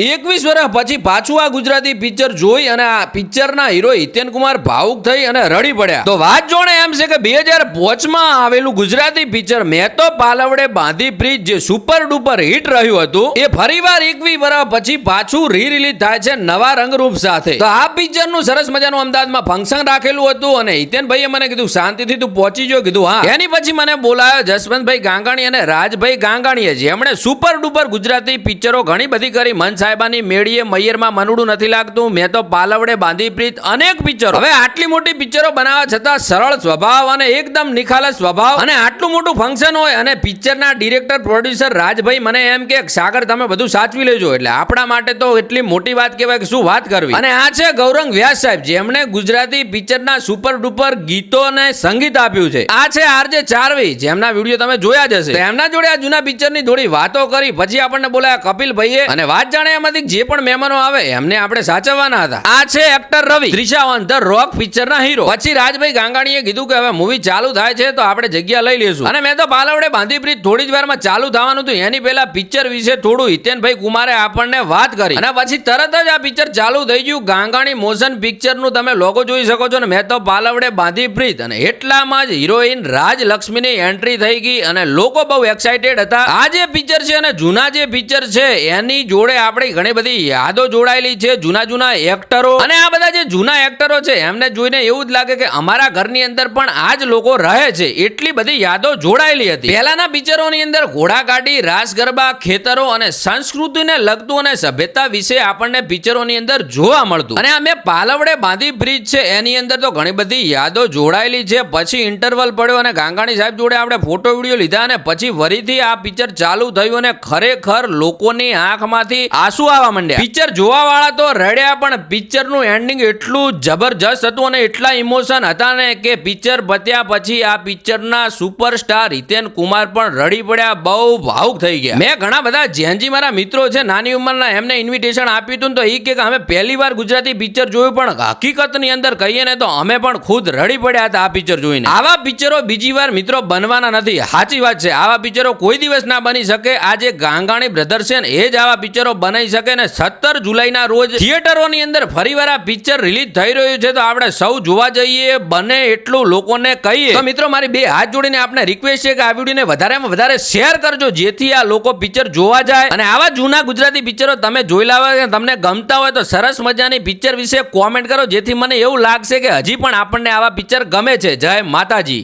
21 વર્ષ પછી પાછું આ ગુજરાતી પિક્ચર જોઈ અને આ પિક્ચરના હીરો હિતેન કુમાર ભાવુક થઈ અને રડી પડ્યા. તો વાત જોણે એમ છે કે 2005માં આવેલું ગુજરાતી પિક્ચર મેં તો પાલવડે બાંધી બ્રિજ જે સુપર ડુપર હિટ રહ્યું હતું એ ફરીવાર 21 વર્ષ પછી પાછું રી રિલીઝ થાય છે નવા રંગરૂપ સાથે. તો આ પિક્ચરનું સરસ મજાનું અમદાવાદમાં ફંક્શન રાખેલું હતું અને હિતેનભાઈએ મને કીધું શાંતિથી તું પહોંચી જો. કીધું હા. એની પછી મને બોલાયો જસવંતભાઈ ગાંગાણી અને રાજભાઈ ગાંગાણીએ જેમણે સુપર ડુપર ગુજરાતી પિક્ચરો ઘણી બધી કરી. મન સાહેબાની મેળીએ મૈયરમાં મનુડું નથી લાગતું, મેં તો પાલવડે બાંધી પ્રીત, અનેક પિક્ચરો. હવે આટલી મોટી પિક્ચરો બનાવવા છતાં સરળ સ્વભાવ અને એકદમ નિખાલસ સ્વભાવ અને આટલું મોટું ફંક્શન હોય અને પિક્ચરના ડિરેક્ટર પ્રોડ્યુસર રાજભાઈ મને એમ કે સાગર તમે બધું સાચવી લેજો. એટલે આપણા માટે તો એટલી મોટી વાત કહેવાય કે શું વાત કરવી. અને આ છે ગૌરંગ વ્યાસ સાહેબ જેમણે ગુજરાતી પિક્ચરના સુપર ડુપર ગીતોને સંગીત આપ્યું છે. આ છે આરજે ચારવી જેમના વિડીયો તમે જોયા જ હશે. એમના જોડે આ જૂના પિક્ચરની થોડી વાતો કરી. પછી આપણને બોલાયા કપિલભાઈએ અને વાત જાણે એમાંથી જે પણ મહેમાનો આવે એમને આપણે સાચવવાના હતા. આ છે એક્ટર રવિ ત્રિશાવન ધ રોક પિક્ચરના હીરો. પછી રાજભાઈ ગાંગાણીએ કીધું કે હવે મૂવી ચાલુ થાય છે તો આપણે જગ્યા લઈ લેશું. અને મેં તો પાલવડે બાંધી બ્રિજ થોડી જ વારમાં ચાલુ થવાનું હતું એની પહેલા પિક્ચર વિશે થોડું હિતેનભાઈ કુમારે આપણને વાત કરી અને પછી તરત જ આ પિક્ચર ચાલુ થઈ ગયું. ગાંગાણી મોશન પિક્ચરનું તમે લોગો જોઈ શકો છો ને મેં તો પાલવડે બાંધી બ્રિજ અને એટલામાં જ હિરોઈન રાજલક્ષ્મીની એન્ટ્રી થઈ ગઈ અને લોકો બહુ એક્સાઇટેડ હતા. આ જે પિક્ચર છે અને જૂના જે પિક્ચર છે એની જોડે આપણી ઘણી બધી યાદો જોડાયેલી છે. જૂના એક્ટરો અને આ બધા જે જૂના એક્ટરો છે એમને જોઈને એવું જ લાગે કે અમારા ઘરની અંદર પણ આ જ લોકો રહે છે. એટલી બધી યાદો જોડાયેલી હતી. પહેલાના પિક્ચરોની અંદર ઘોડાગાડી, રાસ ગરબા, ખેતરો અને સંસ્કૃતિને લગતું અને સભ્યતા વિશે આપણને પિક્ચરોની અંદર જોવા મળતું. અને અમે પાલવડે બાંધી બ્રિજ છે એની અંદર તો ઘણી બધી યાદો જોડાયેલી છે. પછી ઇન્ટરવલ પડ્યો અને ગાંગાણી સાહેબ જોડે આપણે ફોટો વિડીયો લીધા અને પછી ફરીથી આ પિક્ચર ચાલુ થયું અને ખરેખર લોકોની આંખમાંથી આંસુ આવવા માંડ્યા. પિક્ચર જોવા વાળા તો રડ્યા પણ પિક્ચરનું એન્ડિંગ એટલું જબરજસ્ત હતું અને એટલા ઇમોશન હતા ને કે પિક્ચર પત્યા પછી આ પિક્ચરના સુપરસ્ટાર હિતેન કુમાર પણ રડી પડ્યા, બહુ ભાવુક થઈ ગયા. મેં ઘણા બધા જેનજી મારા મિત્રો છે નાની ઉંમરના એમને ઇન્વિટેશન આપ્યું હતું તો એ કે અમે પહેલી વાર ગુજરાતી પિક્ચર જોયું પણ હકીકતની અંદર કહીએ ને તો અમે પણ ખુદ રડી પડ્યા હતા આ પિક્ચર જોઈને. આવા પિક્ચરો બીજી વાર મિત્રો બનવાના નથી. સાચી વાત છે, આવા પિક્ચરો કોઈ દિવસ ના બની શકે. આ જે ગાંગાણી બ્રધર્સ છે ને એ જ આવા પિક્ચરો બનાવી શકે ને 17 જુલાઈના રોજ થિયેટરોની અંદર ફરીવાર આ પિક્ચર રિલીઝ થઈ રહ્યું છે તો આપણે સૌ જોવા જઈએ, બને એટલું લોકોને કહીએ. તો મિત્રો મારી બે હાથ જોડીને આપણે રિક્વેસ્ટ છે કે આ વિડીયોને વધારેમાં વધારે શેર કરજો જેથી આ લોકો પિક્ચર જોવા જાય. અને આવા જૂના ગુજરાતી પિક્ચરો તમે જોયેલા હોય તમને ગમતા હોય તો સરસ મજાની પિક્ચર વિશે કોમેન્ટ કરો જેથી મને એવું લાગશે કે હજી પણ આપણને આવા પિક્ચર ગમે છે. જય માતાજી.